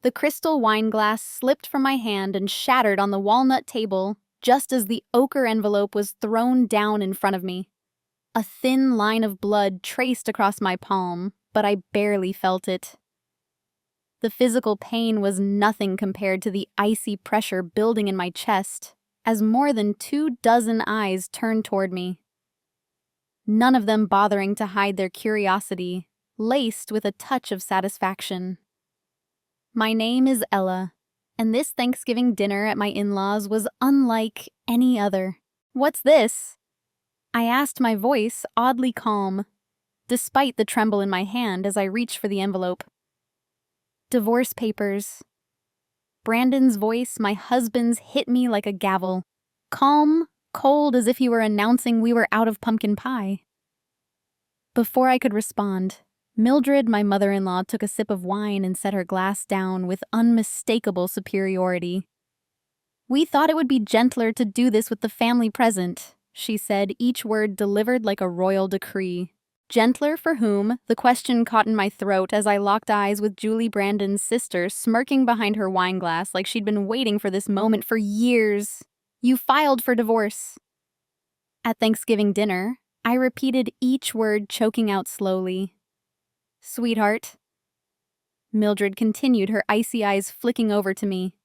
The crystal wine glass slipped from my hand and shattered on the walnut table just as the ochre envelope was thrown down in front of me. A thin line of blood traced across my palm, but I barely felt it. The physical pain was nothing compared to the icy pressure building in my chest as more than 24 eyes turned toward me. None of them bothering to hide their curiosity, laced with a touch of satisfaction. My name is Ella, and this Thanksgiving dinner at my in-laws was unlike any other. "What's this?" I asked, my voice oddly calm, despite the tremble in my hand as I reached for the envelope. "Divorce papers." Brandon's voice, my husband's, hit me like a gavel. Calm, cold, as if he were announcing we were out of pumpkin pie. Before I could respond, Mildred, my mother-in-law, took a sip of wine and set her glass down with unmistakable superiority. "We thought it would be gentler to do this with the family present," she said, each word delivered like a royal decree. Gentler for whom? The question caught in my throat as I locked eyes with Julie, Brandon's sister, smirking behind her wine glass like she'd been waiting for this moment for years. "You filed for divorce." At Thanksgiving dinner, I repeated each word, choking out slowly. "Sweetheart." Mildred continued, her icy eyes flicking over to me.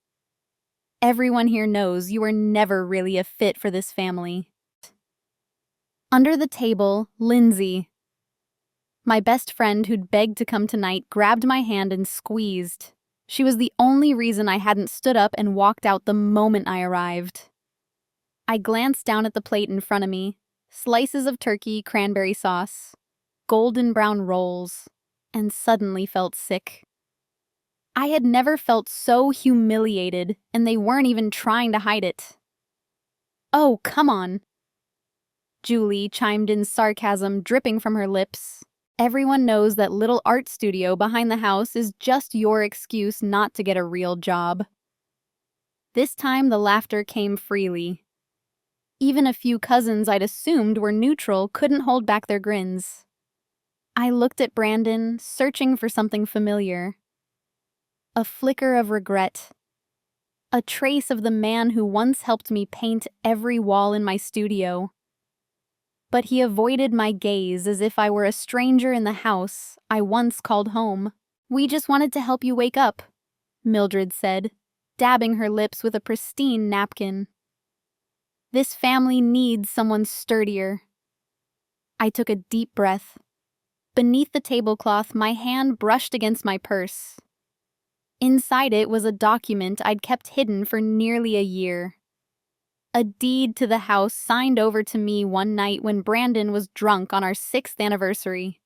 "Everyone here knows you were never really a fit for this family." Under the table, Lindsay, my best friend who'd begged to come tonight, grabbed my hand and squeezed. She was the only reason I hadn't stood up and walked out the moment I arrived. I glanced down at the plate in front of me, slices of turkey, cranberry sauce, golden brown rolls, and suddenly felt sick. I had never felt so humiliated, and they weren't even trying to hide it. "Oh, come on," Julie chimed in, sarcasm dripping from her lips. "Everyone knows that little art studio behind the house is just your excuse not to get a real job." This time the laughter came freely. Even a few cousins I'd assumed were neutral couldn't hold back their grins. I looked at Brandon, searching for something familiar. A flicker of regret. A trace of the man who once helped me paint every wall in my studio. But he avoided my gaze as if I were a stranger in the house I once called home. "We just wanted to help you wake up," Mildred said, dabbing her lips with a pristine napkin. "This family needs someone sturdier." I took a deep breath. Beneath the tablecloth, my hand brushed against my purse. Inside it was a document I'd kept hidden for nearly a year. A deed to the house signed over to me one night when Brandon was drunk on our 6th anniversary.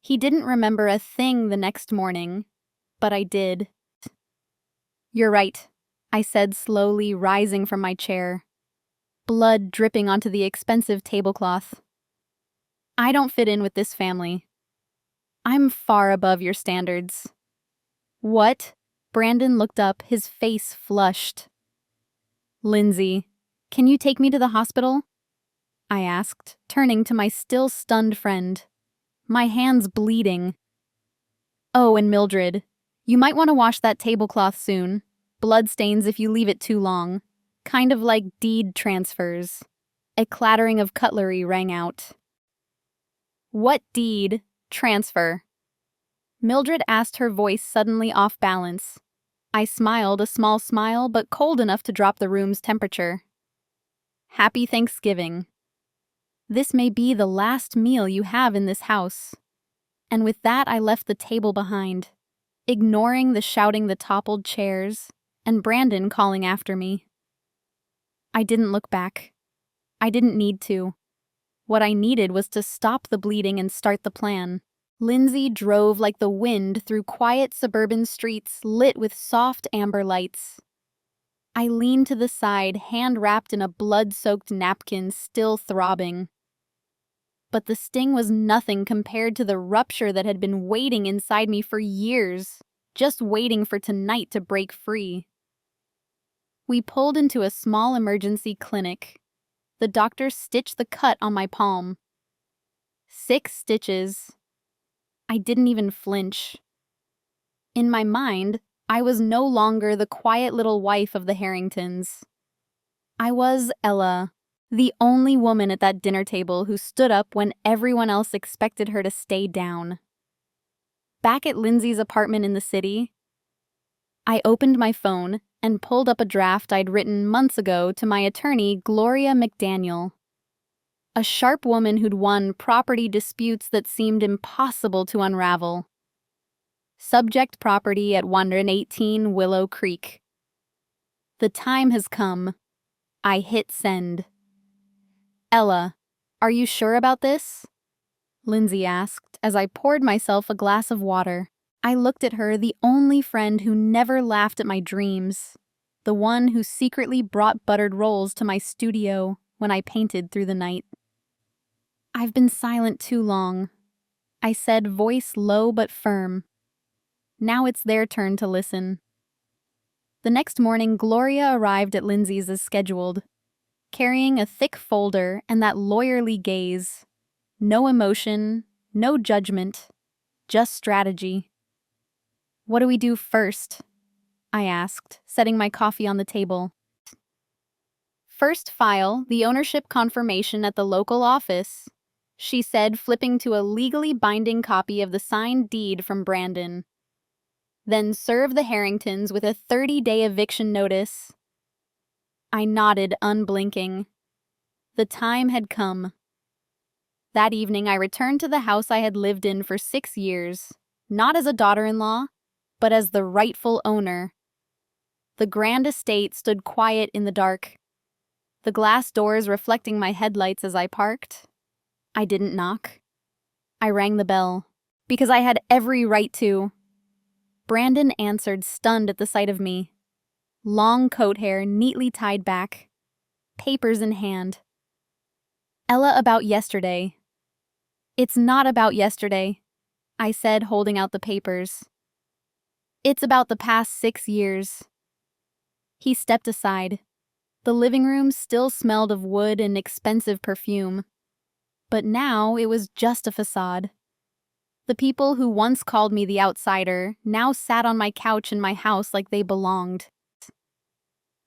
He didn't remember a thing the next morning, but I did. "You're right," I said slowly, rising from my chair, blood dripping onto the expensive tablecloth. "I don't fit in with this family. I'm far above your standards." "What?" Brandon looked up, his face flushed. "Lindsay, can you take me to the hospital?" I asked, turning to my still stunned friend, my hands bleeding. "Oh, and Mildred, you might want to wash that tablecloth soon. Bloodstains if you leave it too long. Kind of like deed transfers." A clattering of cutlery rang out. "What deed transfer?" Mildred asked, her voice suddenly off balance. I smiled, a small smile, but cold enough to drop the room's temperature. "Happy Thanksgiving. This may be the last meal you have in this house." And with that, I left the table behind, ignoring the shouting, the toppled chairs, and Brandon calling after me. I didn't look back. I didn't need to. What I needed was to stop the bleeding and start the plan. Lindsay drove like the wind through quiet suburban streets lit with soft amber lights. I leaned to the side, hand wrapped in a blood-soaked napkin, still throbbing. But the sting was nothing compared to the rupture that had been waiting inside me for years, just waiting for tonight to break free. We pulled into a small emergency clinic. The doctor stitched the cut on my palm. 6 stitches. I didn't even flinch. In my mind, I was no longer the quiet little wife of the Harringtons. I was Ella, the only woman at that dinner table who stood up when everyone else expected her to stay down. Back at Lindsay's apartment in the city, I opened my phone and pulled up a draft I'd written months ago to my attorney, Gloria McDaniel. A sharp woman who'd won property disputes that seemed impossible to unravel. Subject property at 118 Willow Creek. The time has come. I hit send. Ella, are you sure about this? Lindsay asked as I poured myself a glass of water. I looked at her, the only friend who never laughed at my dreams, the one who secretly brought buttered rolls to my studio when I painted through the night. I've been silent too long, I said, voice low but firm. Now it's their turn to listen. The next morning, Gloria arrived at Lindsay's as scheduled, carrying a thick folder and that lawyerly gaze. No emotion, no judgment, just strategy. What do we do first? I asked, setting my coffee on the table. First, file the ownership confirmation at the local office, she said, flipping to a legally binding copy of the signed deed from Brandon. Then serve the Harringtons with a 30-day eviction notice. I nodded, unblinking. The time had come. That evening, I returned to the house I had lived in for 6 years, not as a daughter-in-law, but as the rightful owner. The grand estate stood quiet in the dark, the glass doors reflecting my headlights as I parked. I didn't knock. I rang the bell, because I had every right to. Brandon answered, stunned at the sight of me. Long coat hair neatly tied back, papers in hand. Ella, about yesterday. It's not about yesterday, I said, holding out the papers. It's about the past 6 years. He stepped aside. The living room still smelled of wood and expensive perfume. But now it was just a facade. The people who once called me the outsider now sat on my couch in my house like they belonged.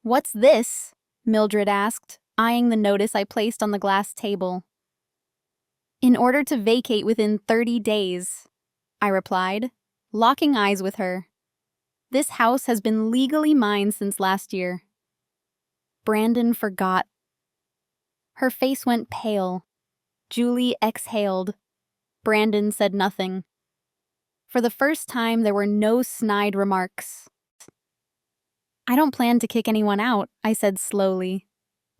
What's this? Mildred asked, eyeing the notice I placed on the glass table. In order to vacate within 30 days, I replied, locking eyes with her. This house has been legally mine since last year. Brandon forgot. Her face went pale. Julie exhaled. Brandon said nothing. For the first time, there were no snide remarks. I don't plan to kick anyone out, I said slowly.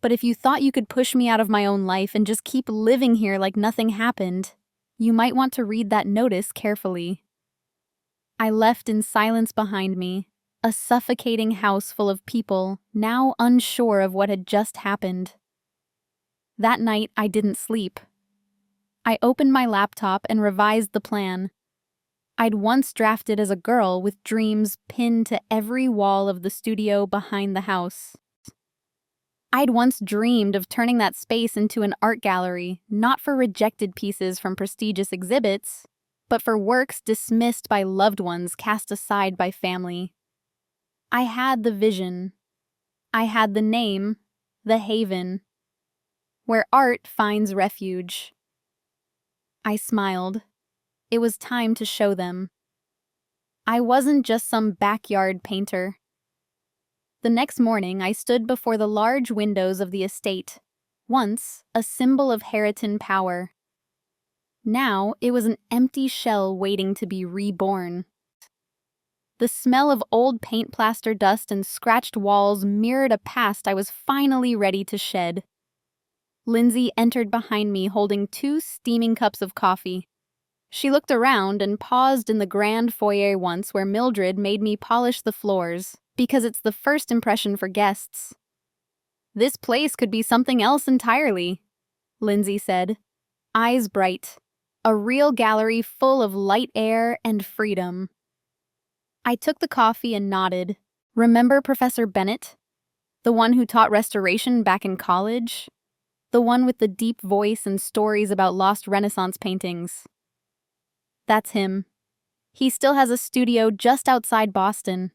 But if you thought you could push me out of my own life and just keep living here like nothing happened, you might want to read that notice carefully. I left in silence behind me, a suffocating house full of people, now unsure of what had just happened. That night, I didn't sleep. I opened my laptop and revised the plan. I'd once drafted as a girl with dreams pinned to every wall of the studio behind the house. I'd once dreamed of turning that space into an art gallery, not for rejected pieces from prestigious exhibits, but for works dismissed by loved ones cast aside by family. I had the vision. I had the name, the haven, where art finds refuge. I smiled. It was time to show them. I wasn't just some backyard painter. The next morning, I stood before the large windows of the estate, once a symbol of Harrington power. Now, it was an empty shell waiting to be reborn. The smell of old paint plaster dust and scratched walls mirrored a past I was finally ready to shed. Lindsay entered behind me holding 2 steaming cups of coffee. She looked around and paused in the grand foyer once where Mildred made me polish the floors, because it's the first impression for guests. This place could be something else entirely, Lindsay said, eyes bright. A real gallery full of light air and freedom. I took the coffee and nodded. Remember Professor Bennett? The one who taught restoration back in college? The one with the deep voice and stories about lost Renaissance paintings. That's him. He still has a studio just outside Boston.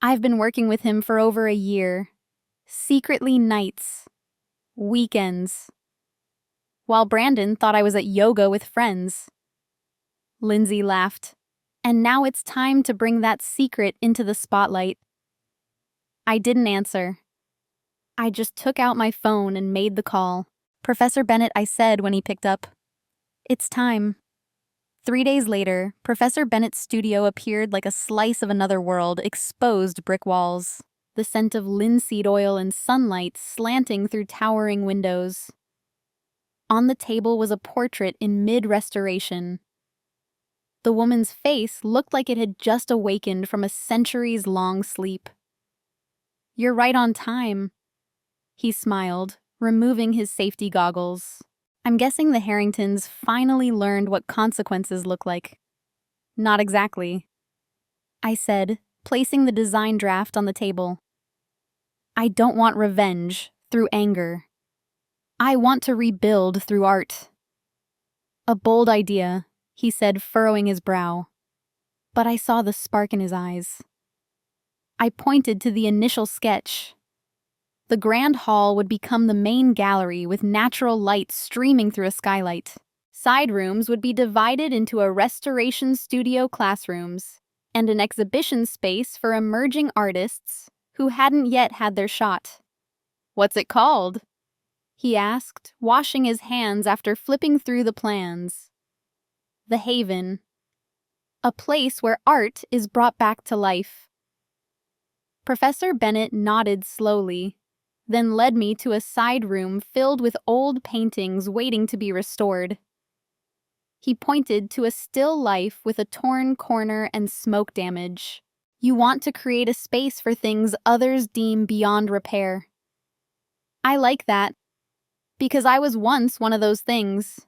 I've been working with him for over a year. Secretly nights. Weekends. While Brandon thought I was at yoga with friends. Lindsay laughed. And now it's time to bring that secret into the spotlight. I didn't answer. I just took out my phone and made the call. Professor Bennett, I said when he picked up. It's time. 3 days later, Professor Bennett's studio appeared like a slice of another world, exposed brick walls. The scent of linseed oil and sunlight slanting through towering windows. On the table was a portrait in mid-restoration. The woman's face looked like it had just awakened from a centuries-long sleep. You're right on time, he smiled, removing his safety goggles. I'm guessing the Harringtons finally learned what consequences look like. Not exactly, I said, placing the design draft on the table. I don't want revenge through anger. I want to rebuild through art. A bold idea, he said, furrowing his brow. But I saw the spark in his eyes. I pointed to the initial sketch. The grand hall would become the main gallery with natural light streaming through a skylight. Side rooms would be divided into a restoration studio classrooms and an exhibition space for emerging artists who hadn't yet had their shot. What's it called? He asked, washing his hands after flipping through the plans. The Haven. A place where art is brought back to life. Professor Bennett nodded slowly, then led me to a side room filled with old paintings waiting to be restored. He pointed to a still life with a torn corner and smoke damage. You want to create a space for things others deem beyond repair. I like that, because I was once one of those things.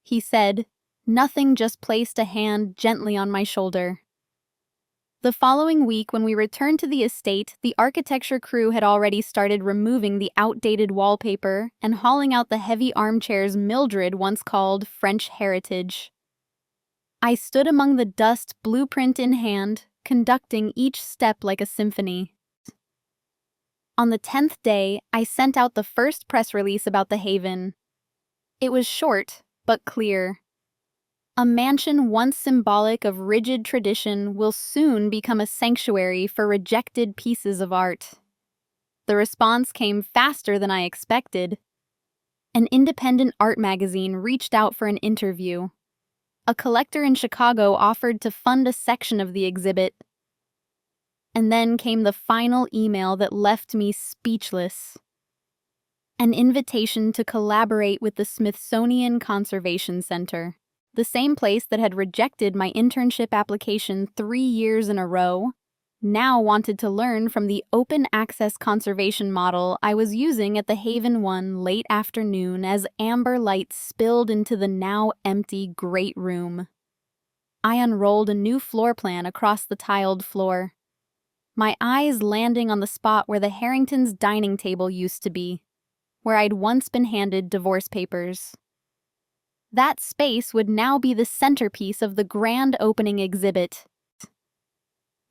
He said, nothing, just placed a hand gently on my shoulder. The following week, when we returned to the estate, the architecture crew had already started removing the outdated wallpaper and hauling out the heavy armchairs Mildred once called French heritage. I stood among the dust, blueprint in hand, conducting each step like a symphony. On the 10th day, I sent out the first press release about the Haven. It was short, but clear. A mansion once symbolic of rigid tradition will soon become a sanctuary for rejected pieces of art. The response came faster than I expected. An independent art magazine reached out for an interview. A collector in Chicago offered to fund a section of the exhibit. And then came the final email that left me speechless. An invitation to collaborate with the Smithsonian Conservation Center. The same place that had rejected my internship application 3 years in a row, now wanted to learn from the open access conservation model I was using at the Haven one late afternoon as amber light spilled into the now empty great room. I unrolled a new floor plan across the tiled floor, my eyes landing on the spot where the Harringtons' dining table used to be, where I'd once been handed divorce papers. That space would now be the centerpiece of the grand opening exhibit.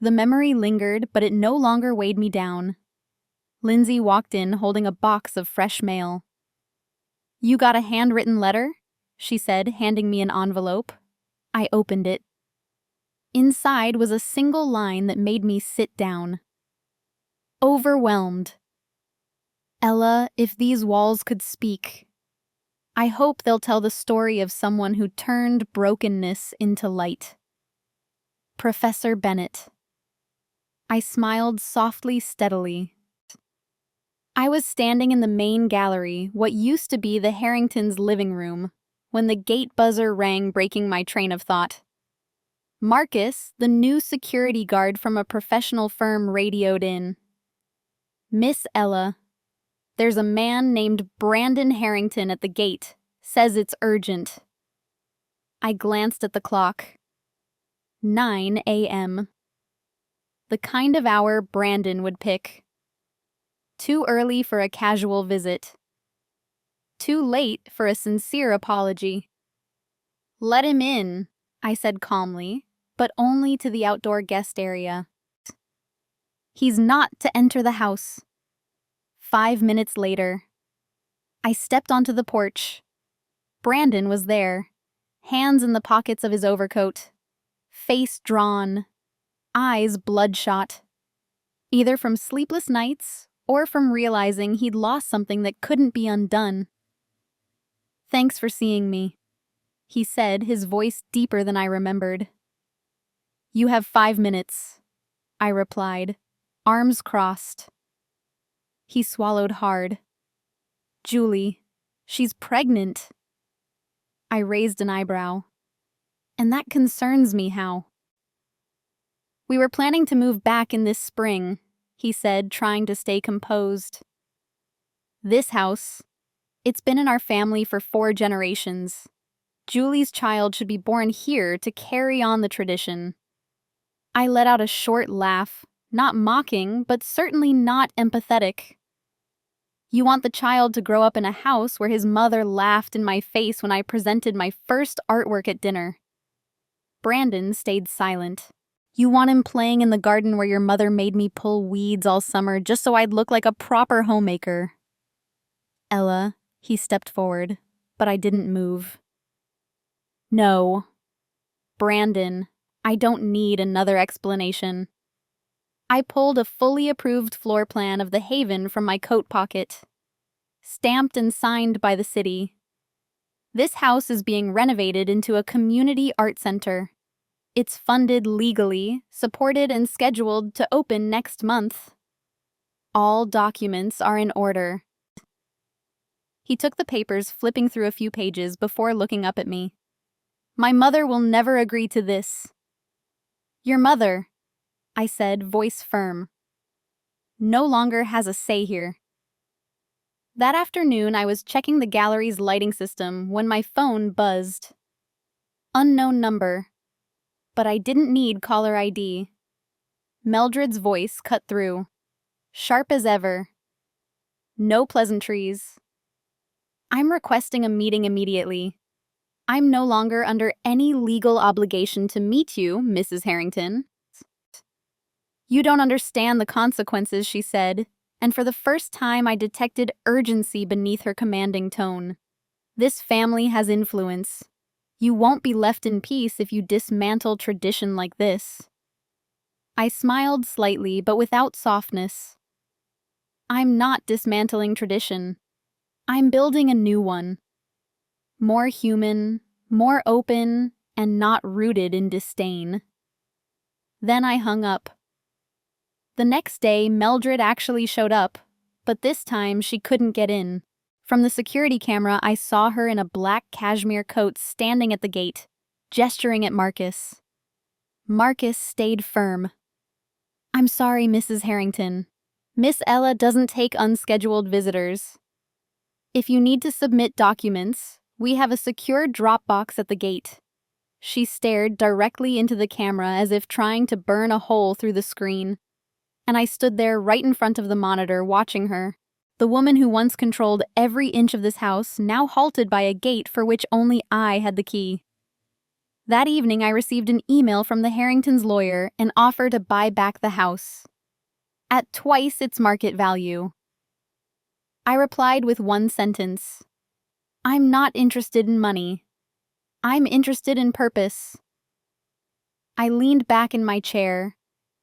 The memory lingered, but it no longer weighed me down. Lindsay walked in holding a box of fresh mail. You got a handwritten letter? She said, handing me an envelope. I opened it. Inside was a single line that made me sit down. Overwhelmed. Ella, if these walls could speak. I hope they'll tell the story of someone who turned brokenness into light. Professor Bennett. I smiled softly, steadily. I was standing in the main gallery, what used to be the Harringtons' living room, when the gate buzzer rang, breaking my train of thought. Marcus, the new security guard from a professional firm, radioed in. Miss Ella, there's a man named Brandon Harrington at the gate. Says it's urgent. I glanced at the clock. 9 a.m. The kind of hour Brandon would pick. Too early for a casual visit. Too late for a sincere apology. Let him in, I said calmly, but only to the outdoor guest area. He's not to enter the house. 5 minutes later, I stepped onto the porch. Brandon was there, hands in the pockets of his overcoat, face drawn, eyes bloodshot, either from sleepless nights or from realizing he'd lost something that couldn't be undone. "Thanks for seeing me," he said, his voice deeper than I remembered. "You have 5 minutes," I replied, arms crossed. He swallowed hard. "Julie, she's pregnant." I raised an eyebrow. "And that concerns me, how?" "We were planning to move back in this spring," he said, trying to stay composed. "This house, it's been in our family for 4 generations. Julie's child should be born here to carry on the tradition." I let out a short laugh, not mocking, but certainly not empathetic. "You want the child to grow up in a house where his mother laughed in my face when I presented my first artwork at dinner." Brandon stayed silent. "You want him playing in the garden where your mother made me pull weeds all summer just so I'd look like a proper homemaker." "Ella," he stepped forward, but I didn't move. "No. Brandon, I don't need another explanation." I pulled a fully approved floor plan of the Haven from my coat pocket. Stamped and signed by the city. This house is being renovated into a community art center. It's funded legally, supported and scheduled to open next month. All documents are in order. He took the papers, flipping through a few pages before looking up at me. "My mother will never agree to this." "Your mother," I said, voice firm, "no longer has a say here." That afternoon, I was checking the gallery's lighting system when my phone buzzed. Unknown number. But I didn't need caller ID. Meldred's voice cut through, sharp as ever. "No pleasantries. I'm requesting a meeting immediately. I'm no longer under any legal obligation to meet you, Mrs. Harrington." "You don't understand the consequences," she said, and for the first time I detected urgency beneath her commanding tone. "This family has influence. You won't be left in peace if you dismantle tradition like this." I smiled slightly, but without softness. "I'm not dismantling tradition. I'm building a new one. More human, more open, and not rooted in disdain." Then I hung up. The next day, Meldred actually showed up, but this time she couldn't get in. From the security camera, I saw her in a black cashmere coat standing at the gate, gesturing at Marcus. Marcus stayed firm. "I'm sorry, Mrs. Harrington. Miss Ella doesn't take unscheduled visitors. If you need to submit documents, we have a secure drop box at the gate." She stared directly into the camera as if trying to burn a hole through the screen. And I stood there right in front of the monitor watching her. The woman who once controlled every inch of this house, now halted by a gate for which only I had the key. That evening I received an email from the Harringtons' lawyer, an offer to buy back the house. At twice its market value. I replied with one sentence. "I'm not interested in money. I'm interested in purpose." I leaned back in my chair,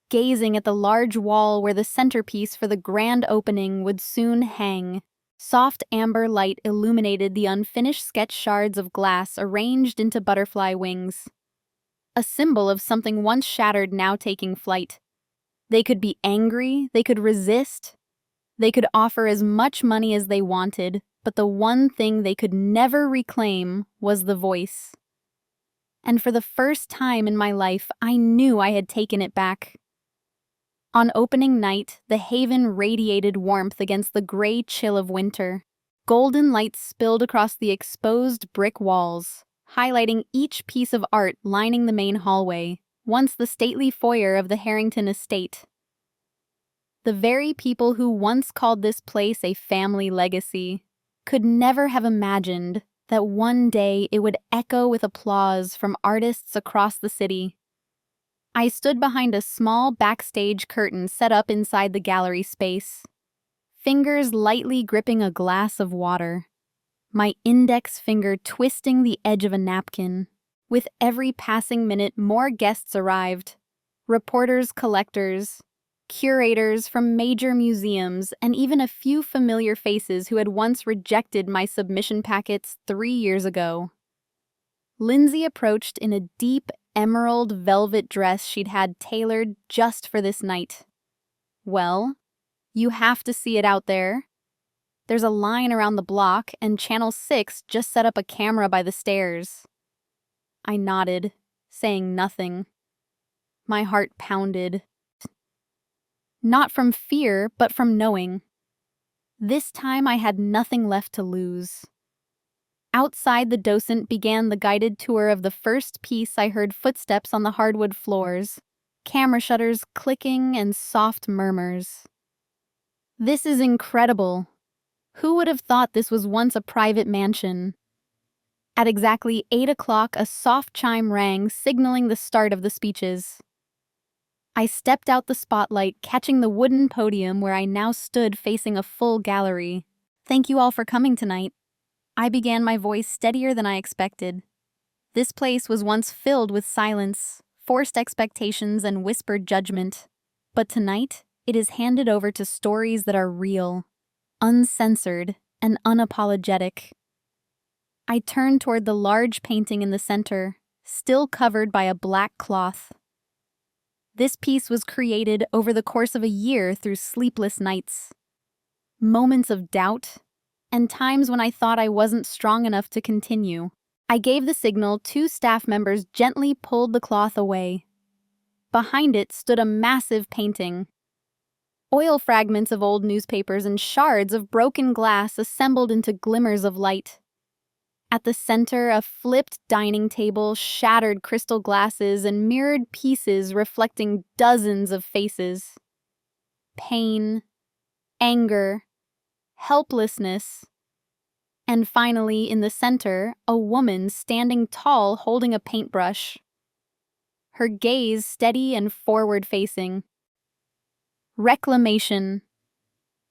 gazing at the large wall where the centerpiece for the grand opening would soon hang. Soft amber light illuminated the unfinished sketch shards of glass arranged into butterfly wings. A symbol of something once shattered now taking flight. They could be angry, they could resist, they could offer as much money as they wanted, but the one thing they could never reclaim was the voice. And for the first time in my life, I knew I had taken it back. On opening night, the Haven radiated warmth against the gray chill of winter. Golden light spilled across the exposed brick walls, highlighting each piece of art lining the main hallway, once the stately foyer of the Harrington estate. The very people who once called this place a family legacy could never have imagined that one day it would echo with applause from artists across the city. I stood behind a small backstage curtain set up inside the gallery space, fingers lightly gripping a glass of water, my index finger twisting the edge of a napkin. With every passing minute, more guests arrived. Reporters, collectors, curators from major museums, and even a few familiar faces who had once rejected my submission packets 3 years ago. Lindsay approached in a deep emerald velvet dress she'd had tailored just for this night. "Well, you have to see it out there. There's a line around the block, and Channel 6 just set up a camera by the stairs." I nodded, saying nothing. My heart pounded. Not from fear, but from knowing. This time I had nothing left to lose. Outside, the docent began the guided tour of the first piece. I heard footsteps on the hardwood floors, camera shutters clicking, and soft murmurs. "This is incredible. Who would have thought this was once a private mansion?" At exactly 8 o'clock, a soft chime rang, signaling the start of the speeches. I stepped out the spotlight, catching the wooden podium where I now stood facing a full gallery. "Thank you all for coming tonight." I began, my voice steadier than I expected. This place was once filled with silence, forced expectations, and whispered judgment. But tonight, it is handed over to stories that are real, uncensored, and unapologetic. I turned toward the large painting in the center, still covered by a black cloth. This piece was created over the course of a year through sleepless nights, moments of doubt, and times when I thought I wasn't strong enough to continue. I gave the signal. 2 staff members gently pulled the cloth away. Behind it stood a massive painting. Oil fragments of old newspapers and shards of broken glass assembled into glimmers of light. At the center, a flipped dining table, shattered crystal glasses, and mirrored pieces reflecting dozens of faces. Pain, anger, helplessness. And finally, in the center, a woman standing tall holding a paintbrush. Her gaze steady and forward-facing. "Reclamation,"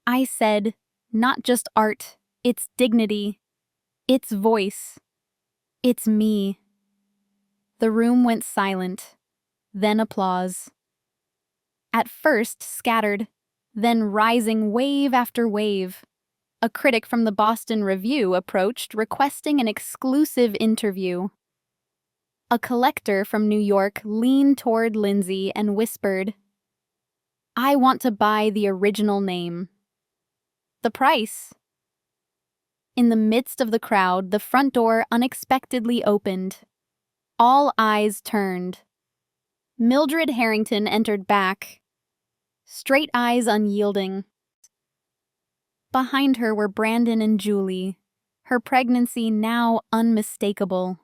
I said, "not just art, it's dignity. It's voice. It's me." The room went silent, then applause. At first scattered, then rising wave after wave. A critic from the Boston Review approached, requesting an exclusive interview. A collector from New York leaned toward Lindsay and whispered, "I want to buy the original name." "The price?" In the midst of the crowd, the front door unexpectedly opened. All eyes turned. Mildred Harrington entered back, straight eyes unyielding. Behind her were Brandon and Julie, her pregnancy now unmistakable.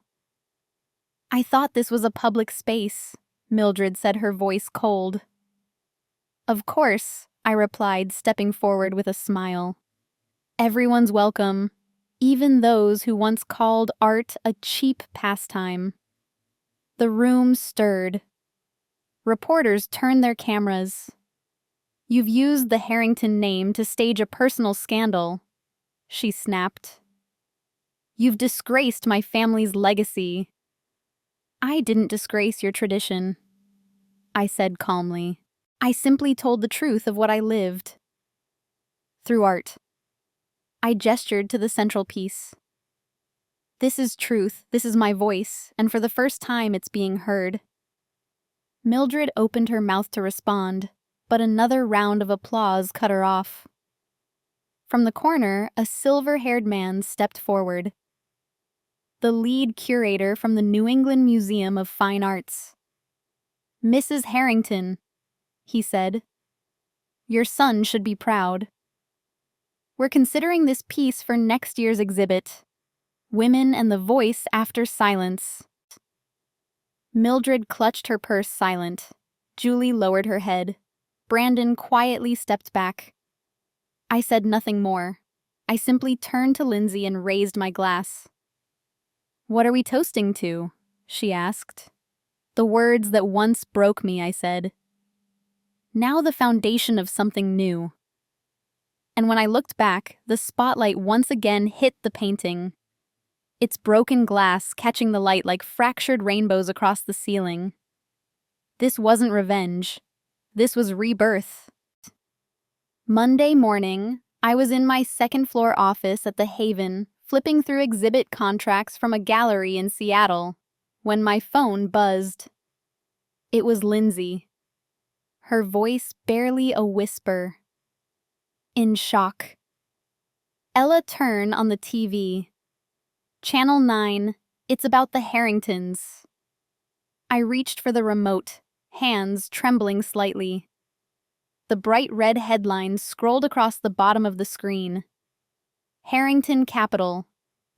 "I thought this was a public space," Mildred said, her voice cold. "Of course," I replied, stepping forward with a smile. "Everyone's welcome, even those who once called art a cheap pastime." The room stirred. Reporters turned their cameras. "You've used the Harrington name to stage a personal scandal," she snapped. "You've disgraced my family's legacy." "I didn't disgrace your tradition," I said calmly. "I simply told the truth of what I lived. Through art." I gestured to the central piece. "This is truth, this is my voice, and for the first time it's being heard." Mildred opened her mouth to respond, but another round of applause cut her off. From the corner, a silver-haired man stepped forward. The lead curator from the New England Museum of Fine Arts. "Mrs. Harrington," he said, "your son should be proud. We're considering this piece for next year's exhibit, Women and the Voice After Silence." Mildred clutched her purse, silent. Julie lowered her head. Brandon quietly stepped back. I said nothing more. I simply turned to Lindsay and raised my glass. "What are we toasting to?" she asked. The words that once broke me, I said. Now the foundation of something new. And when I looked back, the spotlight once again hit the painting, its broken glass catching the light like fractured rainbows across the ceiling. This wasn't revenge. This was rebirth. Monday morning, I was in my second-floor office at the Haven, flipping through exhibit contracts from a gallery in Seattle, when my phone buzzed. It was Lindsay. Her voice barely a whisper. In shock. Ella turned on the TV. Channel 9, it's about the Harringtons. I reached for the remote, hands trembling slightly. The bright red headlines scrolled across the bottom of the screen. Harrington Capital,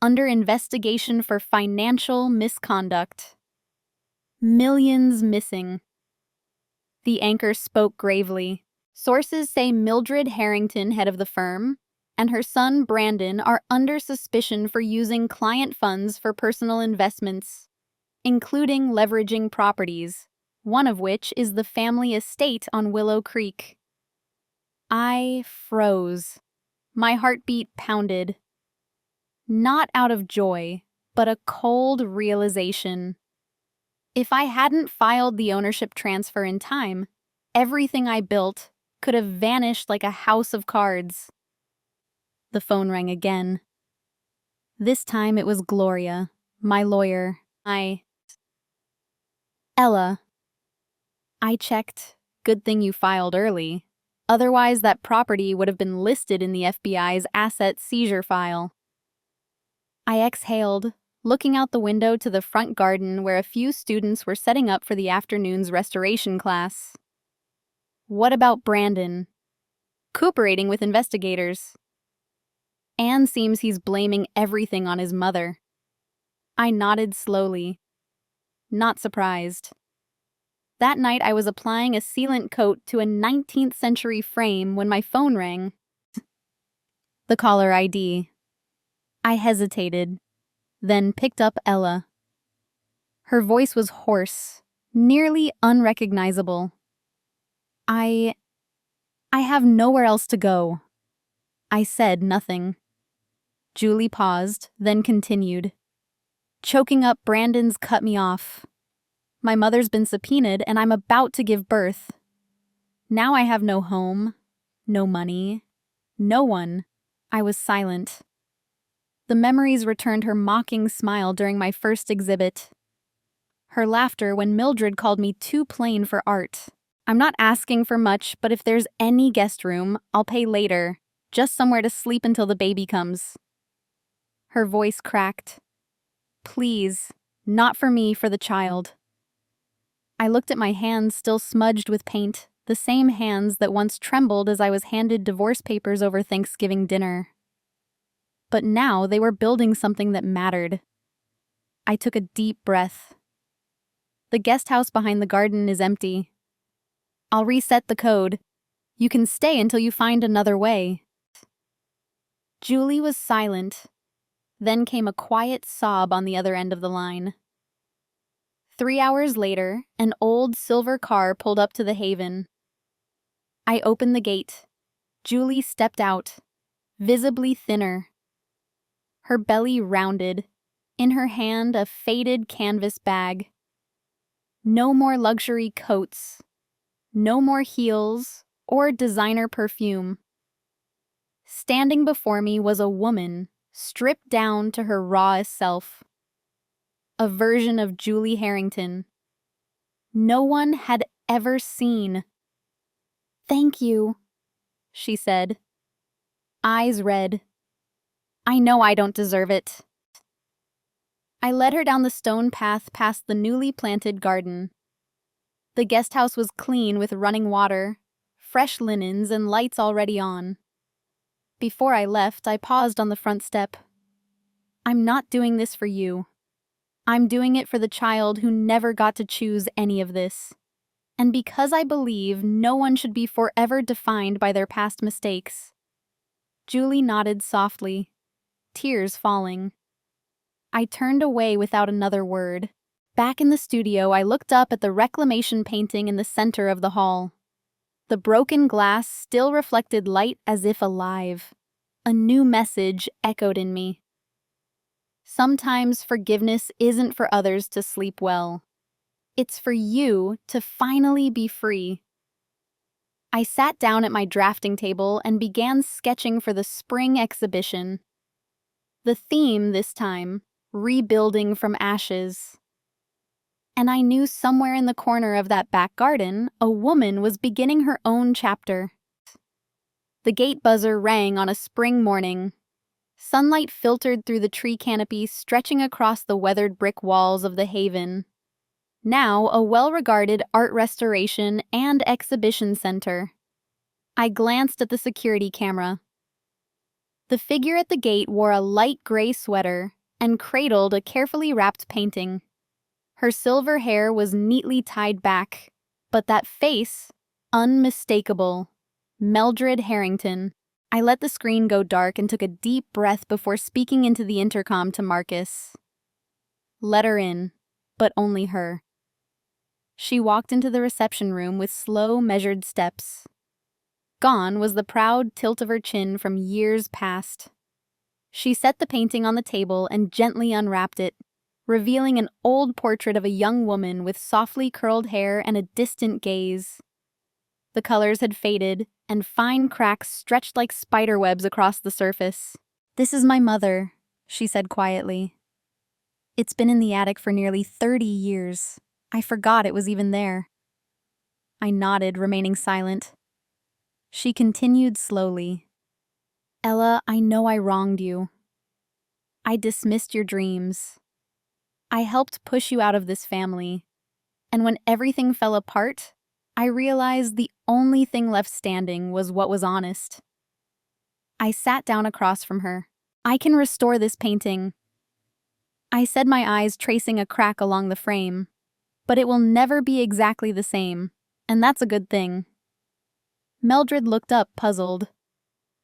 under investigation for financial misconduct. Millions missing. The anchor spoke gravely. Sources say Mildred Harrington, head of the firm, and her son Brandon are under suspicion for using client funds for personal investments, including leveraging properties, one of which is the family estate on Willow Creek. I froze. My heartbeat pounded. Not out of joy, but a cold realization. If I hadn't filed the ownership transfer in time, everything I built could have vanished like a house of cards. The phone rang again. This time it was Gloria, my lawyer. Ella. I checked. Good thing you filed early. Otherwise, that property would have been listed in the FBI's asset seizure file. I exhaled, looking out the window to the front garden where a few students were setting up for the afternoon's restoration class. What about Brandon? Cooperating with investigators. Anne seems he's blaming everything on his mother. I nodded slowly. Not surprised. That night I was applying a sealant coat to a 19th century frame when my phone rang. The caller ID. I hesitated, then picked up Ella. Her voice was hoarse, nearly unrecognizable. I have nowhere else to go. I said nothing. Julie paused, then continued. Choking up, Brandon's cut me off. My mother's been subpoenaed and I'm about to give birth. Now I have no home, no money, no one. I was silent. The memories returned her mocking smile during my first exhibit. Her laughter when Mildred called me too plain for art. I'm not asking for much, but if there's any guest room, I'll pay later. Just somewhere to sleep until the baby comes. Her voice cracked. Please, not for me, for the child. I looked at my hands still smudged with paint, the same hands that once trembled as I was handed divorce papers over Thanksgiving dinner. But now they were building something that mattered. I took a deep breath. The guest house behind the garden is empty. I'll reset the code. You can stay until you find another way. Julie was silent. Then came a quiet sob on the other end of the line. 3 hours later, an old silver car pulled up to the Haven. I opened the gate. Julie stepped out, visibly thinner. Her belly rounded, in her hand a faded canvas bag. No more luxury coats, no more heels or designer perfume. Standing before me was a woman, stripped down to her rawest self. A version of Julie Harrington. No one had ever seen. Thank you, she said. Eyes red. I know I don't deserve it. I led her down the stone path past the newly planted garden. The guest house was clean with running water, fresh linens, and lights already on. Before I left, I paused on the front step. I'm not doing this for you. I'm doing it for the child who never got to choose any of this. And because I believe no one should be forever defined by their past mistakes. Julie nodded softly, tears falling. I turned away without another word. Back in the studio, I looked up at the reclamation painting in the center of the hall. The broken glass still reflected light as if alive. A new message echoed in me. Sometimes forgiveness isn't for others to sleep well. It's for you to finally be free. I sat down at my drafting table and began sketching for the spring exhibition. The theme this time, rebuilding from ashes. And I knew somewhere in the corner of that back garden, a woman was beginning her own chapter. The gate buzzer rang on a spring morning. Sunlight filtered through the tree canopy stretching across the weathered brick walls of the haven. Now a well-regarded art restoration and exhibition center. I glanced at the security camera. The figure at the gate wore a light gray sweater and cradled a carefully wrapped painting. Her silver hair was neatly tied back, but that face, unmistakable. Mildred Harrington. I let the screen go dark and took a deep breath before speaking into the intercom to Marcus. Let her in, but only her. She walked into the reception room with slow, measured steps. Gone was the proud tilt of her chin from years past. She set the painting on the table and gently unwrapped it, revealing an old portrait of a young woman with softly curled hair and a distant gaze. The colors had faded, and fine cracks stretched like spider webs across the surface. "This is my mother," she said quietly. "It's been in the attic for nearly 30 years. I forgot it was even there." I nodded, remaining silent. She continued slowly. "Ella, I know I wronged you. I dismissed your dreams. I helped push you out of this family. And when everything fell apart, I realized the only thing left standing was what was honest." I sat down across from her. "I can restore this painting," I said, my eyes tracing a crack along the frame. "But it will never be exactly the same, and that's a good thing." Mildred looked up, puzzled.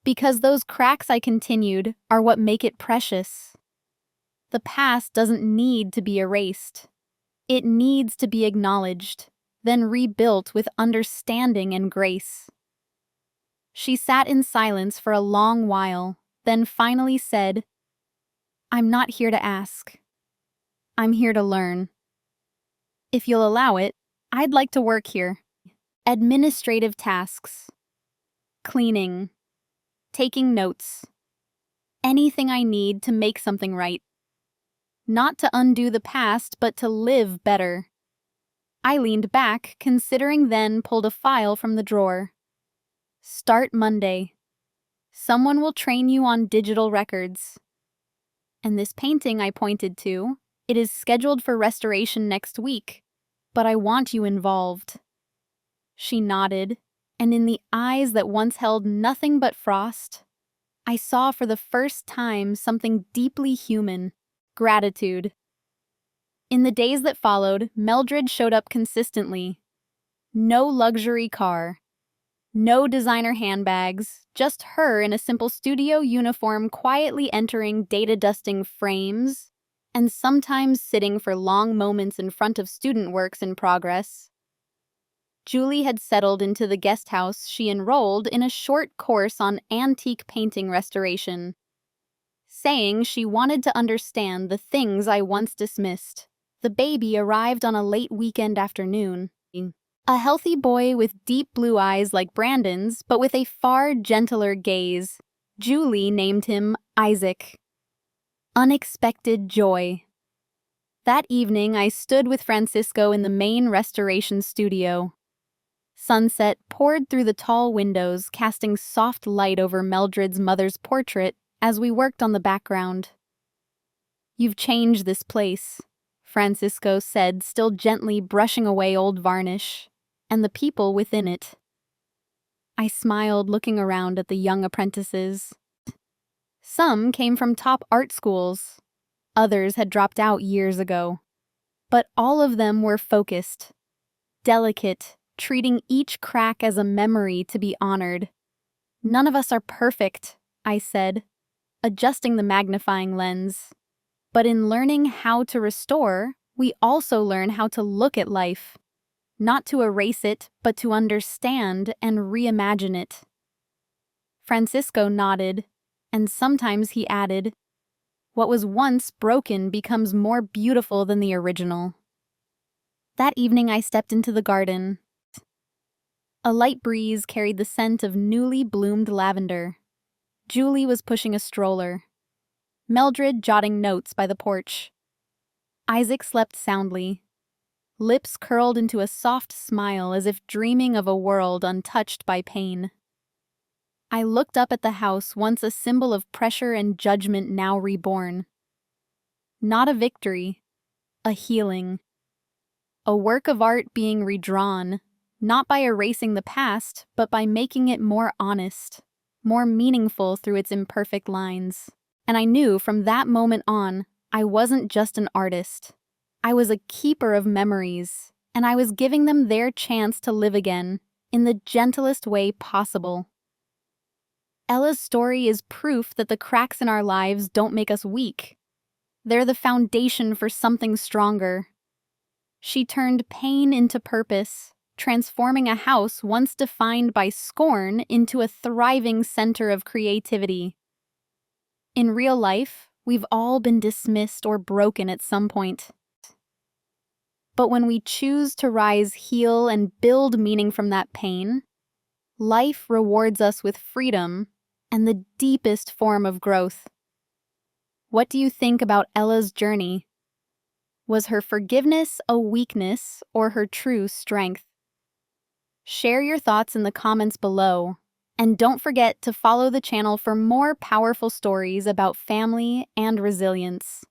"Because those cracks," I continued, "are what make it precious. The past doesn't need to be erased. It needs to be acknowledged, then rebuilt with understanding and grace." She sat in silence for a long while, then finally said, "I'm not here to ask. I'm here to learn. If you'll allow it, I'd like to work here. Administrative tasks. Cleaning. Taking notes. Anything I need to make something right. Not to undo the past, but to live better." I leaned back, considering, then pulled a file from the drawer. "Start Monday. Someone will train you on digital records. And this painting," I pointed to, "it is scheduled for restoration next week, but I want you involved." She nodded, and in the eyes that once held nothing but frost, I saw for the first time something deeply human: gratitude. In the days that followed, Mildred showed up consistently. No luxury car. No designer handbags, just her in a simple studio uniform quietly entering data-dusting frames, and sometimes sitting for long moments in front of student works in progress. Julie had settled into the guest house she enrolled in a short course on antique painting restoration, saying she wanted to understand the things I once dismissed. The baby arrived on a late weekend afternoon. A healthy boy with deep blue eyes like Brandon's, but with a far gentler gaze. Julie named him Isaac. Unexpected joy. That evening, I stood with Francisco in the main restoration studio. Sunset poured through the tall windows, casting soft light over Mildred's mother's portrait as we worked on the background. "You've changed this place," Francisco said, still gently brushing away old varnish, "and the people within it." I smiled, looking around at the young apprentices. Some came from top art schools. Others had dropped out years ago. But all of them were focused, delicate, treating each crack as a memory to be honored. "None of us are perfect," I said, adjusting the magnifying lens. "But in learning how to restore, We also learn how to look at life, not to erase it, but to understand and reimagine it. Francisco nodded, and sometimes he added, "What was once broken becomes more beautiful than the original." That evening I stepped into the garden. A light breeze carried the scent of newly bloomed lavender. Julie was pushing a stroller, Mildred jotting notes by the porch. Isaac slept soundly, lips curled into a soft smile as if dreaming of a world untouched by pain. I looked up at the house, once a symbol of pressure and judgment, now reborn. Not a victory, a healing. A work of art being redrawn, not by erasing the past, but by making it more honest, more meaningful through its imperfect lines. And I knew from that moment on, I wasn't just an artist. I was a keeper of memories, and I was giving them their chance to live again, in the gentlest way possible. Ella's story is proof that the cracks in our lives don't make us weak. They're the foundation for something stronger. She turned pain into purpose, transforming a house once defined by scorn into a thriving center of creativity. In real life, we've all been dismissed or broken at some point. But when we choose to rise, heal, and build meaning from that pain, life rewards us with freedom and the deepest form of growth. What do you think about Ella's journey? Was her forgiveness a weakness or her true strength? Share your thoughts in the comments below, and don't forget to follow the channel for more powerful stories about family and resilience.